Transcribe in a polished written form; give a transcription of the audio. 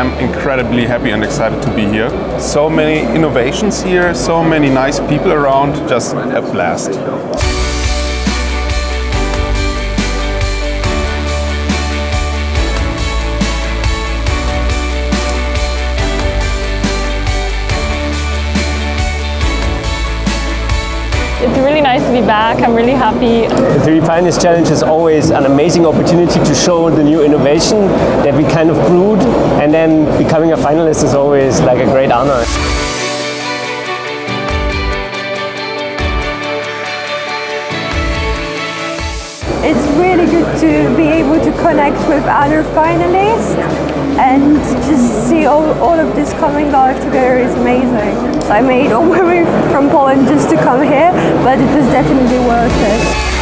I'm incredibly happy and excited to be here. So many innovations here, so many nice people around, just a blast. It's really nice to be back. I'm really happy. The 3D Finalist Challenge is always an amazing opportunity to show the new innovation that we kind of brewed, and then becoming a finalist is always like a great honor. It's really good to be able to connect with other finalists and just see all of this coming live together is amazing. So I made all my way from Poland just to come here, but it was definitely worth it.